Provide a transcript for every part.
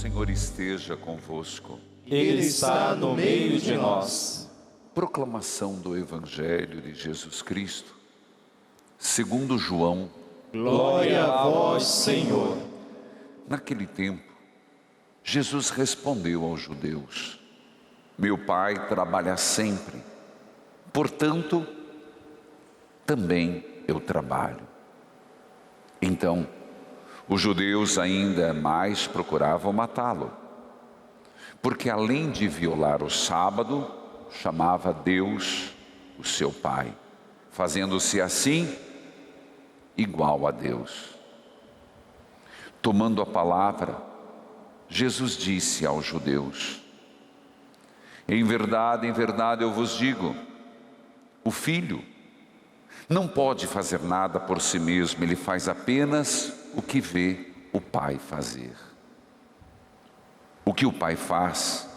Senhor esteja convosco. Ele está no meio de nós. Proclamação do Evangelho de Jesus Cristo, segundo João. Glória a vós, Senhor. Naquele tempo, Jesus respondeu aos judeus: Meu Pai trabalha sempre, portanto, também eu trabalho. Então, os judeus ainda mais procuravam matá-lo, porque além de violar o sábado, chamava Deus o seu Pai, fazendo-se assim igual a Deus. Tomando a palavra, Jesus disse aos judeus: em verdade eu vos digo, o Filho não pode fazer nada por si mesmo, ele faz apenas o que vê o Pai fazer. O que o Pai faz,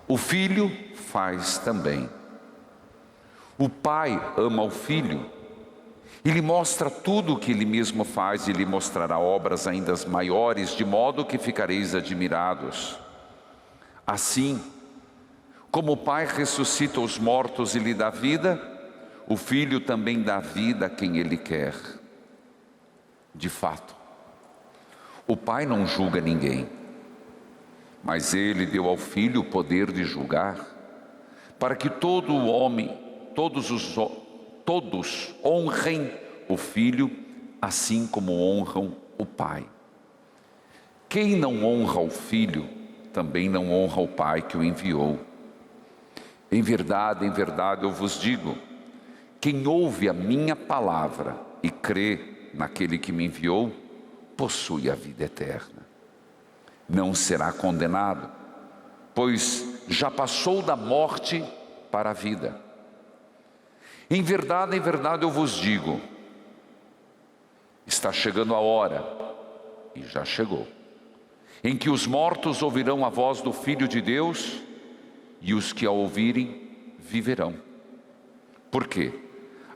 o Filho faz também. O Pai ama o Filho e lhe mostra tudo o que ele mesmo faz, e lhe mostrará obras ainda maiores, de modo que ficareis admirados. Assim, como o Pai ressuscita os mortos e lhe dá vida, o Filho também dá vida a quem ele quer. De fato, o Pai não julga ninguém, mas ele deu ao Filho o poder de julgar, para que todos honrem o Filho, assim como honram o Pai. Quem não honra o Filho, também não honra o Pai que o enviou. Em verdade eu vos digo, quem ouve a minha palavra e crê naquele que me enviou, possui a vida eterna. Não será condenado, pois já passou da morte para a vida. Em verdade eu vos digo, está chegando a hora, e já chegou, em que os mortos ouvirão a voz do Filho de Deus, e os que a ouvirem viverão. Por quê?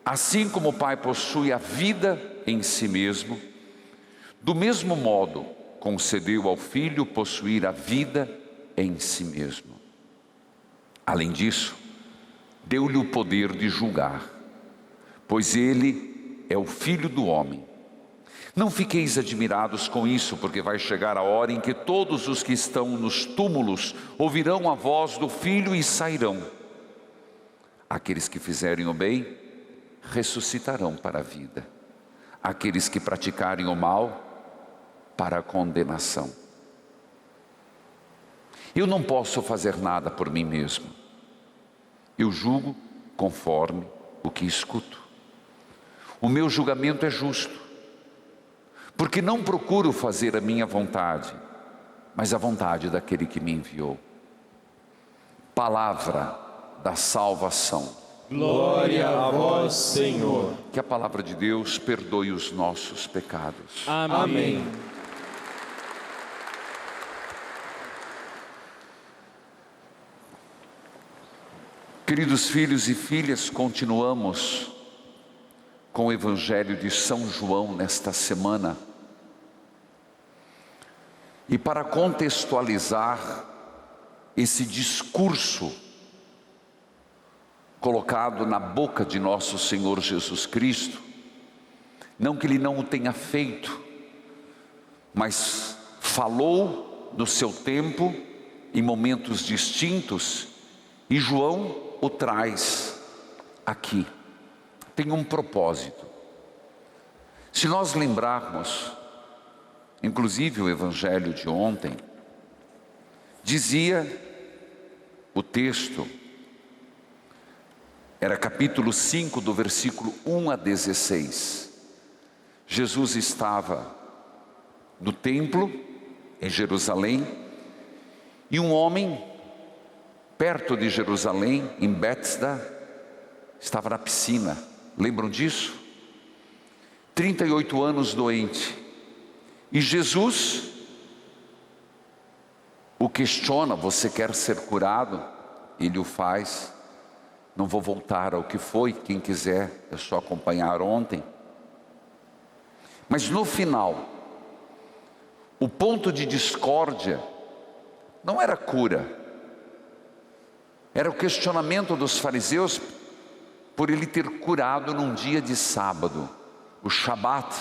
Assim como o Pai possui a vida em si mesmo, do mesmo modo concedeu ao Filho possuir a vida em si mesmo. Além disso, deu-lhe o poder de julgar, pois ele é o Filho do homem. Não fiqueis admirados com isso, porque vai chegar a hora em que todos os que estão nos túmulos ouvirão a voz do Filho e sairão. Aqueles que fizerem o bem ressuscitarão para a vida. Aqueles que praticarem o mal, para a condenação. Eu não posso fazer nada por mim mesmo. Eu julgo conforme o que escuto. O meu julgamento é justo, porque não procuro fazer a minha vontade, mas a vontade daquele que me enviou. Palavra da salvação. Glória a vós, Senhor. Que a palavra de Deus perdoe os nossos pecados. Amém. Queridos filhos e filhas, continuamos com o Evangelho de São João nesta semana. E para contextualizar esse discurso colocado na boca de nosso Senhor Jesus Cristo, não que Ele não o tenha feito, mas falou no seu tempo, em momentos distintos, e João o traz aqui. Tem um propósito. Se nós lembrarmos, inclusive o Evangelho de ontem, dizia o texto, era capítulo 5, do versículo 1 a 16. Jesus estava no templo, em Jerusalém, e um homem, perto de Jerusalém, em Bethesda, estava na piscina. Lembram disso? 38 anos doente. E Jesus o questiona: você quer ser curado? Ele o faz. Não vou voltar ao que foi, quem quiser é só acompanhar ontem. Mas no final, o ponto de discórdia não era cura. Era o questionamento dos fariseus por ele ter curado num dia de sábado. O Shabat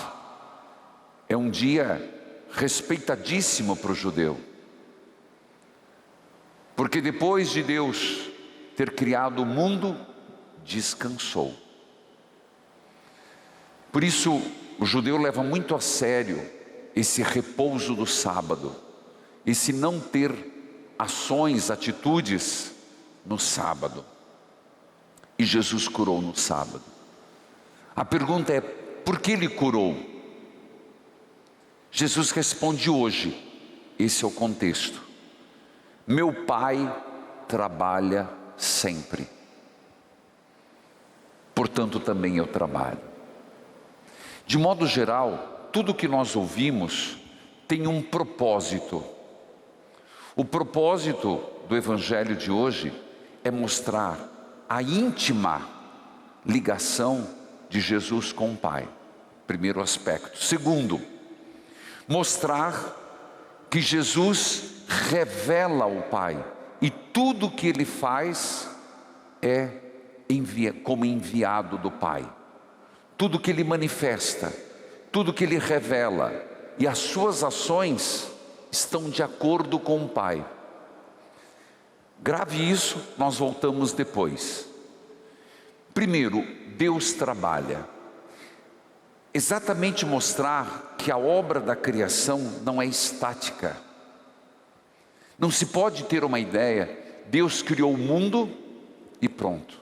é um dia respeitadíssimo para o judeu, porque depois de Deus ter criado o mundo, descansou. Por isso o judeu leva muito a sério esse repouso do sábado, esse não ter ações, atitudes no sábado. E Jesus curou no sábado. A pergunta é: por que ele curou? Jesus responde hoje, esse é o contexto: meu Pai trabalha sempre, portanto também eu trabalho. De modo geral, tudo que nós ouvimos tem um propósito. O propósito do Evangelho de hoje é mostrar a íntima ligação de Jesus com o Pai. Primeiro aspecto. Segundo, mostrar que Jesus revela o Pai, e tudo que ele faz é como enviado do Pai. Tudo que ele manifesta, tudo que ele revela, e as suas ações estão de acordo com o Pai. Grave isso, nós voltamos depois. Primeiro, Deus trabalha. Exatamente mostrar que a obra da criação não é estática. Não se pode ter uma ideia: Deus criou o mundo e pronto.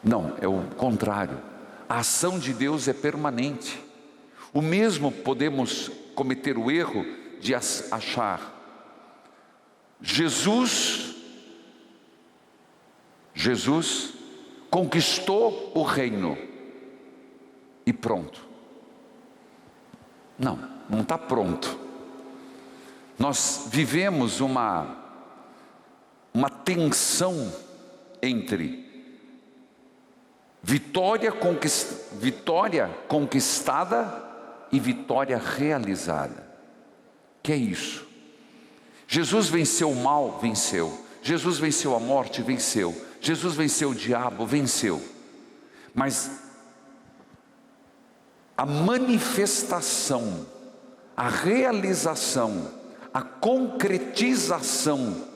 Não, é o contrário. A ação de Deus é permanente. O mesmo podemos cometer o erro de achar: Jesus conquistou o reino e pronto. Não está pronto. Nós vivemos uma tensão entre vitória conquistada e vitória realizada. Que é isso? Jesus venceu o mal, venceu. Jesus venceu a morte, venceu. Jesus venceu o diabo, venceu. Mas a manifestação, a realização, a concretização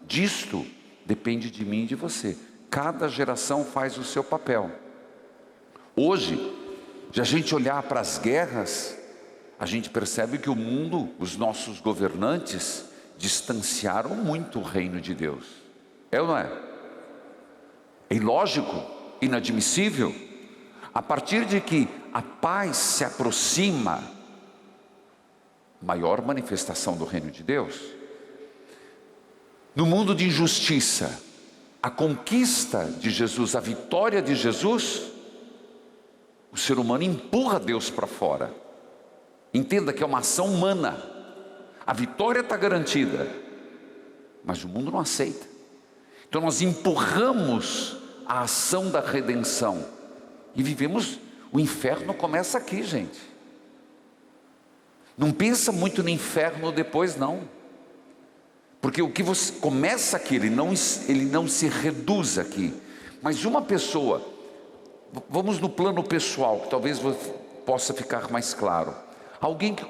disto depende de mim e de você. Cada geração faz o seu papel. Hoje, se a gente olhar para as guerras, a gente percebe que o mundo, os nossos governantes, distanciaram muito o reino de Deus. É ou não é? É ilógico, inadmissível. A partir de que a paz se aproxima, maior manifestação do reino de Deus. No mundo de injustiça, a conquista de Jesus, a vitória de Jesus, o ser humano empurra Deus para fora. Entenda que é uma ação humana. A vitória está garantida, mas o mundo não aceita. Então nós empurramos a ação da redenção e vivemos. O inferno começa aqui, gente. Não pensa muito no inferno depois, não. Porque o que você começa aqui, ele não se reduz aqui. Mas uma pessoa, vamos no plano pessoal, que talvez possa ficar mais claro. Alguém que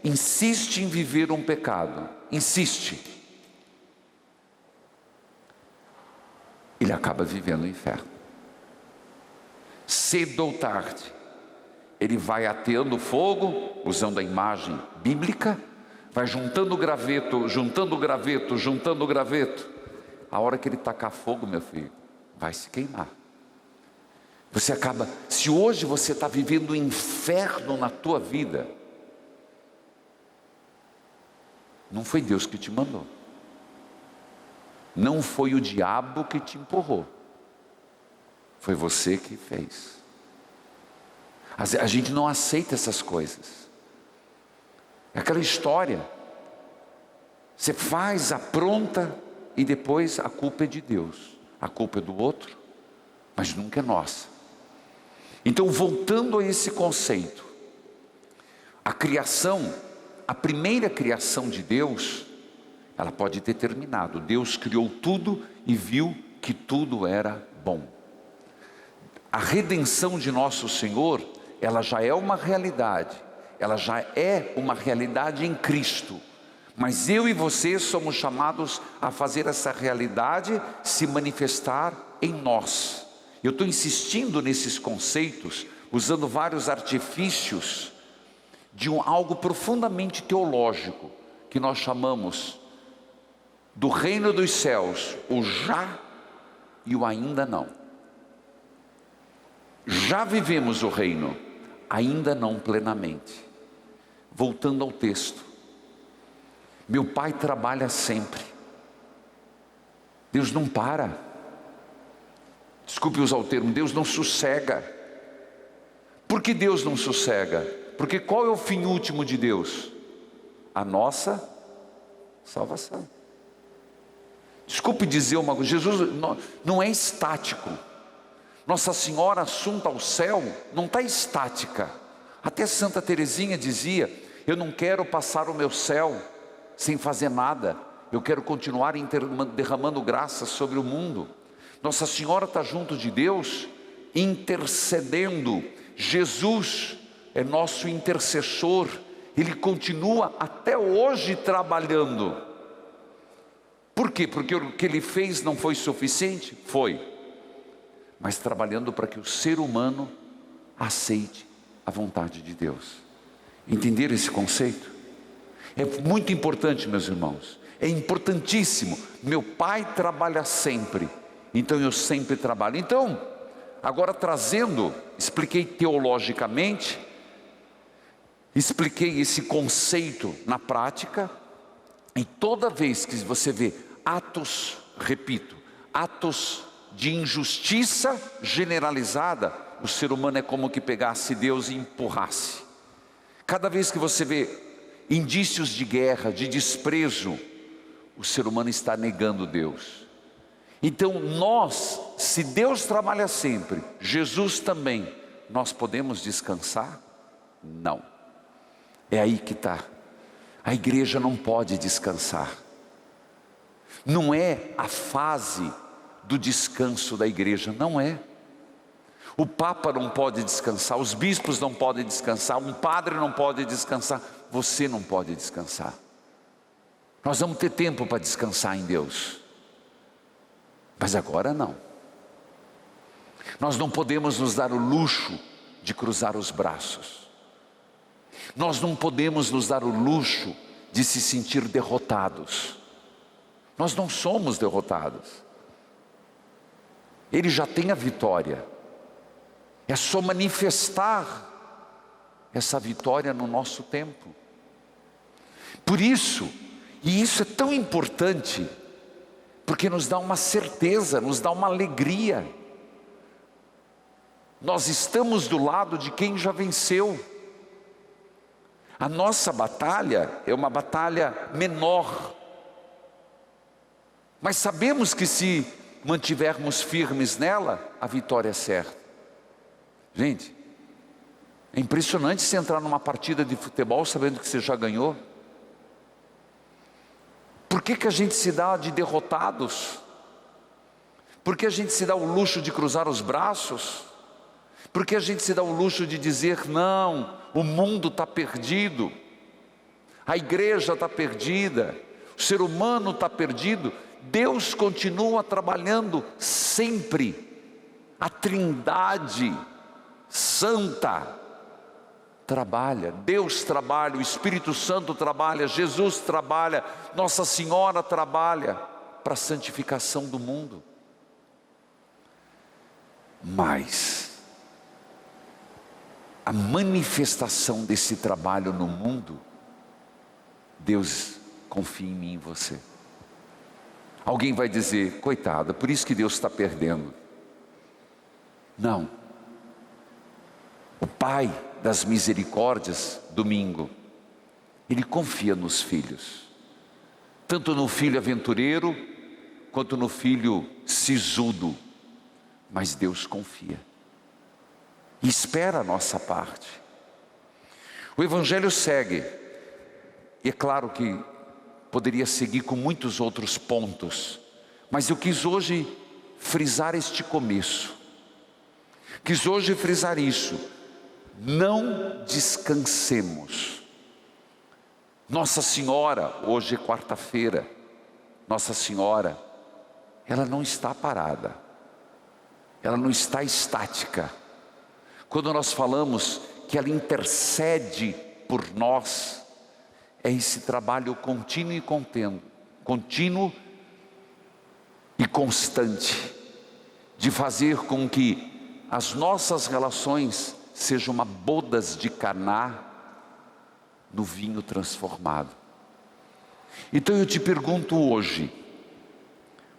insiste em viver um pecado, insiste. Ele acaba vivendo o inferno. Cedo ou tarde, ele vai ateando fogo, usando a imagem bíblica, vai juntando graveto, juntando graveto, juntando graveto. A hora que ele tacar fogo, meu filho, vai se queimar. Você acaba, se hoje você está vivendo um inferno na tua vida, não foi Deus que te mandou. Não foi o diabo que te empurrou. Foi você que fez. A gente não aceita essas coisas. É aquela história. Você faz, apronta e depois a culpa é de Deus. A culpa é do outro, mas nunca é nossa. Então, voltando a esse conceito, a criação a primeira criação de Deus, ela pode ter terminado. Deus criou tudo e viu que tudo era bom. A redenção de nosso Senhor, ela já é uma realidade. Ela já é uma realidade em Cristo. Mas eu e você somos chamados a fazer essa realidade se manifestar em nós. Eu estou insistindo nesses conceitos, usando vários artifícios de algo profundamente teológico, que nós chamamos do reino dos céus, o já e o ainda não. Já vivemos o reino, ainda não plenamente. Voltando ao texto, meu Pai trabalha sempre. Deus não para. Desculpe usar o termo, Deus não sossega. Por que Deus não sossega? Porque qual é o fim último de Deus? A nossa salvação. Desculpe dizer uma coisa, Jesus não é estático. Nossa Senhora assunta ao céu não está estática. Até Santa Teresinha dizia: eu não quero passar o meu céu sem fazer nada, eu quero continuar derramando graças sobre o mundo. Nossa Senhora está junto de Deus, intercedendo. Jesus é nosso intercessor, Ele continua até hoje trabalhando. Por quê? Porque o que Ele fez não foi suficiente? Foi. Mas trabalhando para que o ser humano aceite a vontade de Deus. Entenderam esse conceito? É muito importante, meus irmãos. É importantíssimo. Meu Pai trabalha sempre, então eu sempre trabalho. Então, agora expliquei teologicamente, expliquei esse conceito na prática. E toda vez que você vê atos, repito, atos de injustiça generalizada, o ser humano é como que pegasse Deus e empurrasse. Cada vez que você vê indícios de guerra, de desprezo, o ser humano está negando Deus. Então se Deus trabalha sempre, Jesus também, nós podemos descansar? Não. É aí que está. A igreja não pode descansar. Não é a fase do descanso da igreja, não é. O Papa não pode descansar, os bispos não podem descansar, um padre não pode descansar, você não pode descansar. Nós vamos ter tempo para descansar em Deus, mas agora não. Nós não podemos nos dar o luxo de cruzar os braços. Nós não podemos nos dar o luxo de se sentir derrotados. Nós não somos derrotados. Ele já tem a vitória. É só manifestar essa vitória no nosso tempo. Por isso, e isso é tão importante, porque nos dá uma certeza, nos dá uma alegria. Nós estamos do lado de quem já venceu. A nossa batalha é uma batalha menor, mas sabemos que se mantivermos firmes nela, a vitória é certa. Gente, é impressionante você entrar numa partida de futebol sabendo que você já ganhou. Por que a gente se dá de derrotados? Por que a gente se dá o luxo de cruzar os braços? Por que a gente se dá o luxo de dizer: não, o mundo está perdido, a igreja está perdida, o ser humano está perdido? Deus continua trabalhando sempre. A Trindade Santa trabalha, Deus trabalha, o Espírito Santo trabalha, Jesus trabalha, Nossa Senhora trabalha para a santificação do mundo. Mas a manifestação desse trabalho no mundo, Deus confia em mim e em você. Alguém vai dizer: coitado, por isso que Deus está perdendo. Não. O Pai das misericórdias, domingo, Ele confia nos filhos, tanto no filho aventureiro, quanto no filho sisudo, mas Deus confia, e espera a nossa parte. O Evangelho segue, E é claro que poderia seguir com muitos outros pontos, mas eu quis hoje frisar este começo. Quis hoje frisar isso. Não descansemos. Nossa Senhora, hoje é quarta-feira, Nossa Senhora, ela não está parada, ela não está estática. Quando nós falamos que ela intercede por nós, é esse trabalho contínuo e constante, de fazer com que as nossas relações sejam uma bodas de Caná no vinho transformado. Então eu te pergunto hoje,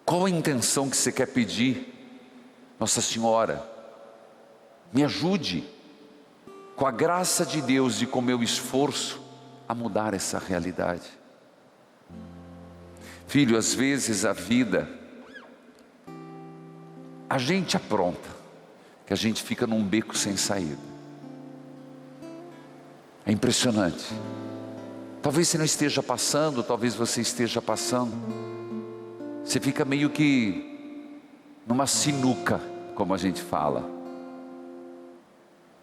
qual a intenção que você quer pedir? Nossa Senhora, me ajude, com a graça de Deus e com meu esforço, a mudar essa realidade. Filho, às vezes a vida, a gente apronta, que a gente fica num beco sem saída. É impressionante. Talvez você não esteja passando, talvez você esteja passando. Você fica meio que numa sinuca, como a gente fala.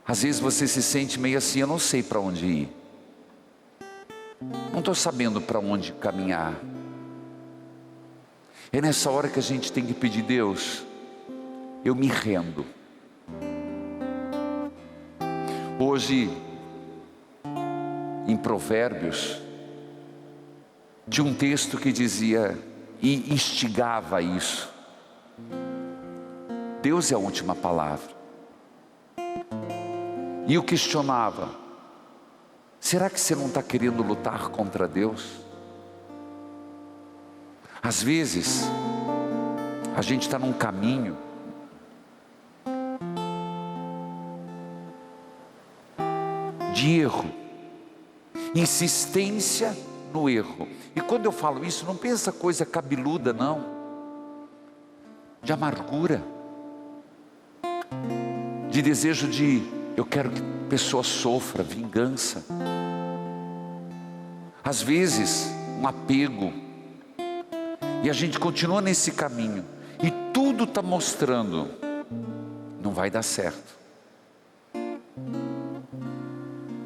Às vezes você se sente meio assim, eu não sei para onde ir. Não estou sabendo para onde caminhar. É nessa hora que a gente tem que pedir: Deus, eu me rendo. Hoje, em Provérbios, tinha um texto que dizia e instigava isso: Deus é a última palavra. E eu questionava: será que você não está querendo lutar contra Deus? Às vezes a gente está num caminho de erro, insistência no erro. E quando eu falo isso, não pensa coisa cabeluda, não, de amargura, de desejo de eu quero que a pessoa sofra, vingança. Às vezes um apego, e a gente continua nesse caminho, e tudo está mostrando, não vai dar certo.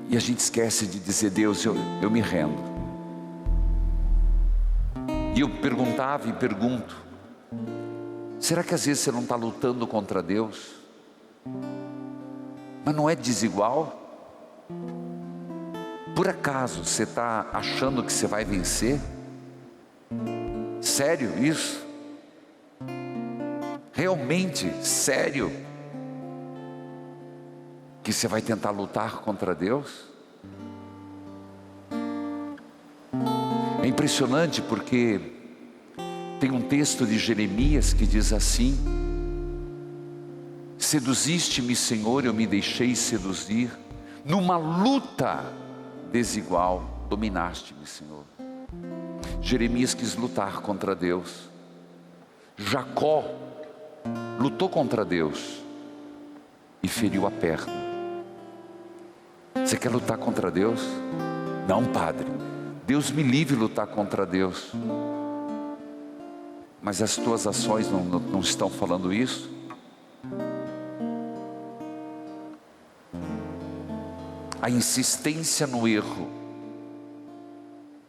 E a gente esquece de dizer: Deus, eu me rendo. E eu perguntava e pergunto: será que às vezes você não está lutando contra Deus? Mas não é desigual? Por acaso você está achando que você vai vencer? Sério isso? Realmente sério? Que você vai tentar lutar contra Deus? É impressionante porque tem um texto de Jeremias que diz assim: seduziste-me, Senhor, eu me deixei seduzir, numa luta desigual, dominaste-me, Senhor. Jeremias quis lutar contra Deus. Jacó lutou contra Deus e feriu a perna. Você quer lutar contra Deus? Não, padre, Deus me livre de lutar contra Deus. Mas as tuas ações não estão falando isso? A insistência no erro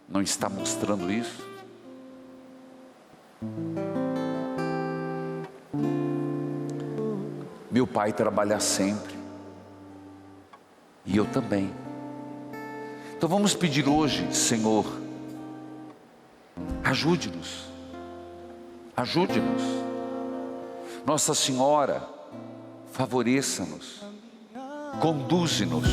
não está mostrando isso? Meu pai trabalha sempre, e eu também. Então vamos pedir hoje: Senhor, ajude-nos, ajude-nos. Nossa Senhora, favoreça-nos, conduze-nos.